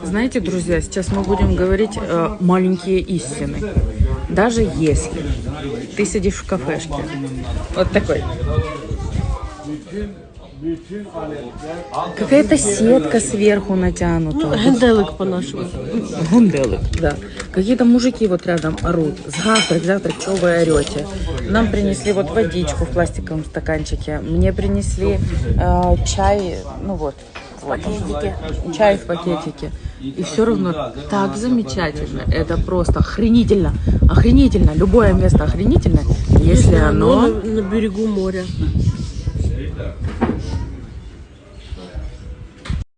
Знаете, друзья, сейчас мы будем говорить маленькие истины. Даже если ты сидишь в кафешке, вот такой, какая-то сетка сверху натянута. Генделик по-нашему. Гунделык, да. Какие-то мужики вот рядом орут. Завтрак, что вы орете? Нам принесли вот водичку в пластиковом стаканчике. Мне принесли чай, ну вот. Чай в пакетике. И все равно так замечательно. Это просто охренительно. Охренительно. Любое место охренительно, если оно... на берегу моря.